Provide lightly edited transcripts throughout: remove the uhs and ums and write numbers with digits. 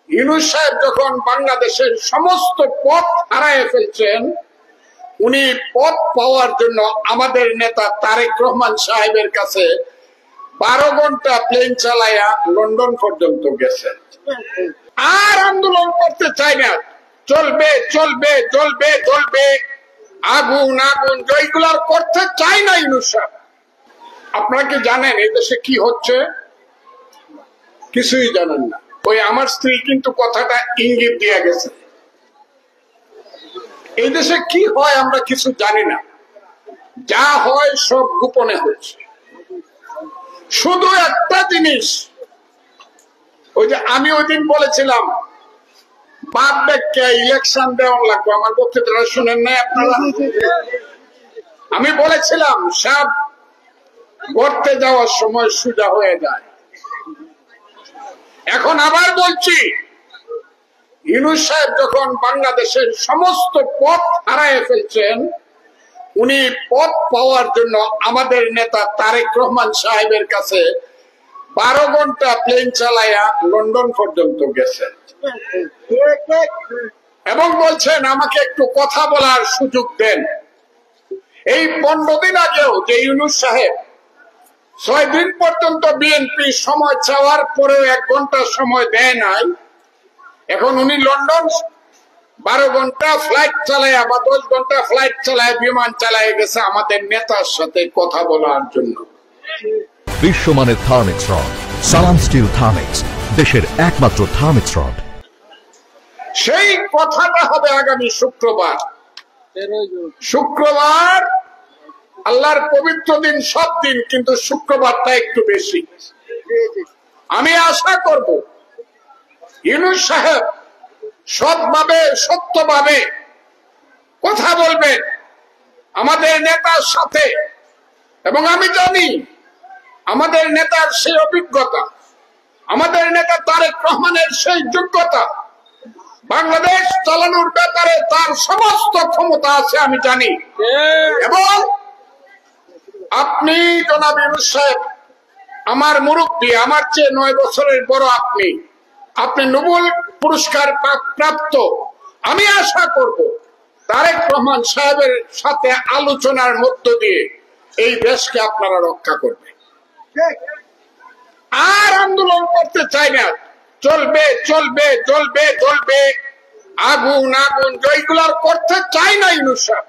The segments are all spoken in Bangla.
ইউনূস সাহেব যখন বাংলাদেশের সমস্ত পথ হারায় ফেলছেন, উনি পথ পাওয়ার জন্য আমাদের নেতা তারেক রহমান সাহেবের কাছে 12 ঘন্টা প্লেন চালায়া লন্ডন পর্যন্ত গেছেন। আর আন্দোলন করতে চায় না, চলবে চলবে চলবে চলবে, আগুন আগুন জয়গুলার করতে চায় না ইউনূস সাহেব। আপনারা কি জানেন এই দেশে কি হচ্ছে? কিছুই জানেন না। ওই আমার স্ত্রী কিন্তু কথাটা ইঙ্গিত দিয়ে গেছে। এই দেশে কি হয় আমরা কিছু জানি না, যা হয় সব গোপনে হচ্ছে। শুধু একটা জিনিস, ওই যে আমি ওই দিন বলেছিলাম বাপ ব্যাগকে ইলেকশন দেওয়া লাগবে, আমার বক্তৃতাটা শুনেন নাই আপনারা? আমি বলেছিলাম সব করতে যাওয়ার সময় সোজা হয়ে যায়। এখন আবার বলছি, ইউনূস সাহেব যখন বাংলাদেশের সমস্ত পথ হারায় ফেলছেন, উনি পথ পাওয়ার জন্য আমাদের নেতা তারেক রহমান সাহেবের কাছে 12 ঘন্টা প্লেন চালায়া লন্ডন পর্যন্ত গেছেন এবং বলছেন আমাকে একটু কথা বলার সুযোগ দেন। এই 15 দিন আগেও যে ইউনূস সাহেব 6 দিন পর্যন্ত বিএনপি সময় চাওয়ার পরেও 1 ঘন্টা সময় দেয় নাই, এখন উনি লন্ডন 12 ঘন্টা ফ্লাইট চালায় বা 10 ঘন্টা ফ্লাইট চালায়, বিমান চালায় গেছে আমাদের নেতার সাথে কথা বলার জন্য। বিশ্বমানের থার্মিক্স রড, সালাম স্টিল থার্মিক্স, দেশের একমাত্র থার্মিক্স রড। সেই কথাটা হবে আগামী শুক্রবার। শুক্রবার আল্লাহর পবিত্র দিন, সব দিন, কিন্তু শুক্রবারটা একটু বেশি। আমি আশা করব ইউনূস সাহেব সৎভাবে সত্যভাবে কথা বলবেন আমাদের নেতার সাথে, এবং আমি জানি আমাদের নেতার সেই অভিজ্ঞতা, আমাদের নেতা তারেক রহমানের সেই যোগ্যতা, বাংলাদেশ চালানোর ব্যাপারে তার সমস্ত ক্ষমতা আছে আমি জানি। এবং আপনি জনাব ইউনূস সাহেব আমার মুরব্বী, আমার চেয়ে 9 বছরের বড়, আপনি নোবেল পুরস্কার প্রাপ্ত। আমি আশা করব তারেক রহমান সাহেবের সাথে আলোচনার মধ্য দিয়ে এই দেশকে আপনারা রক্ষা করবেন। আর আন্দোলন করতে চাই না, চলবে চলবে চলবে চলবে, আগুন আগুন জয়গুলার করতে চাই না ইউনূস সাহেব।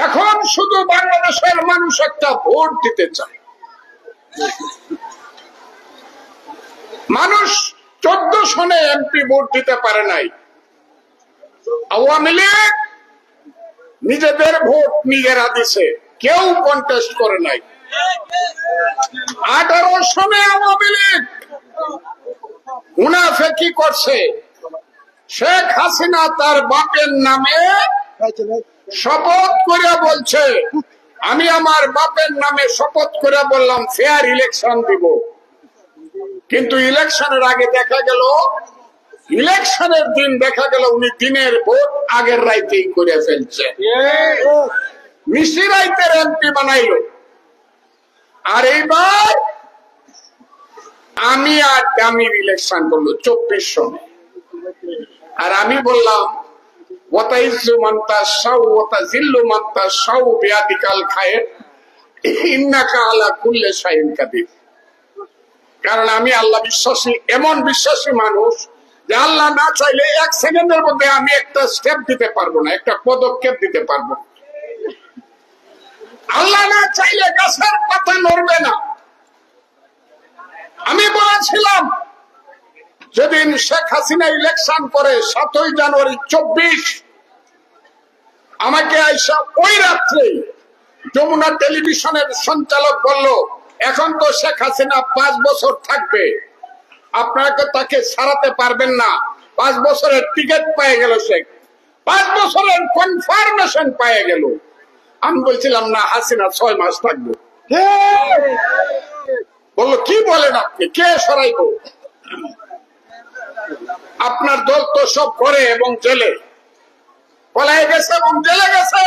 এখন শুধু বাংলাদেশের মানুষ একটা ভোট দিতে চায়। মানুষ 14 সনে এমপি ভোট দিতে পারে নাই। আওয়ামী লীগ নিজেদের ভোট নিজেরা দিছে, কেউ কন্টেস্ট করে নাই। 18 সনে আওয়ামী লীগ মুনাফেকি করছে। শেখ হাসিনা তার বাপের নামে শপথ করে বলছে, আমি আমার বাপের নামে শপথ করে বললাম ফেয়ার ইলেকশন দিব, কিন্তু ইলেকশনের আগে দেখা গেল, ইলেকশনের দিন দেখা গেল উনি দিনের ভোট আগের রাইতেই করে ফেলছে, মিশি রাইতের এমপি বানাইল। আর এইবার আমি আর দামির ইলেকশন করলো 24 সনে। আর আমি বললাম ওয়াতাইজ্জু মান তাশাউ ওয়া তাযিল্লু মান তাশাউ বিয়াদিকাল খায়র ইন্নাকা আলা কুল্লি শাইইন কাদির। কারণ আমি আল্লাহ বিশ্বাসী, এমন বিশ্বাসী মানুষ যে আল্লাহ না চাইলে 1 সেকেন্ডের মধ্যে আমি একটা স্টেপ দিতে পারবো না, একটা পদক্ষেপ দিতে পারবো না। আল্লাহ না চাইলে গাছের পাতা নড়বে না। আমি বলেছিলাম যেদিন শেখ হাসিনা ইলেকশন করে 7ই জানুয়ারি 24, আমাকে আইসা ওই রাত্রে যমুনা টেলিভিশনের সঞ্চালক বলল, এখন তো শেখ হাসিনা 5 বছর থাকবে, আপনাকে তাকে ছাড়াতে পারবেন না। 5 বছরের টিকিট পেয়ে গেল, শেখ 5 বছরের কনফার্মেশন পেয়ে গেল। আমি বলছিলাম না, হাসিনা 6 মাস থাকবো। বললো কি বলেন আপনি, কে সরাইব? আপনার দল তো সব করে এবং জেলে পলায় গেছে এবং জেলে গেছে,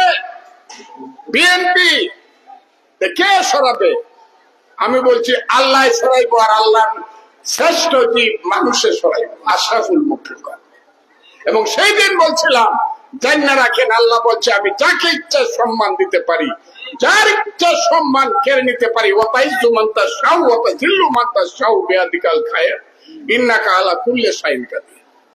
বিএনপি কে সরাবে? আমি বলছি আল্লাহ সরাইব, আর আল্লাহ শ্রেষ্ঠ জীব মানুষের সরাইব, আশরাফুল মুখলুকাত। এবং সেই দিন বলছিলাম জান্না রাখেন, আল্লাহ বলছে আমি যাকে ইচ্ছা সম্মান দিতে পারি, যার ইচ্ছা সম্মান কেড়ে নিতে পারি। ওয়াতাইজু মান তাশাউ ওয়া তাযিল্লু মান তাশাউ বিয়াদিকাল খায়র ইন্নাকা আলা কুল্লি শাইইন কাদির।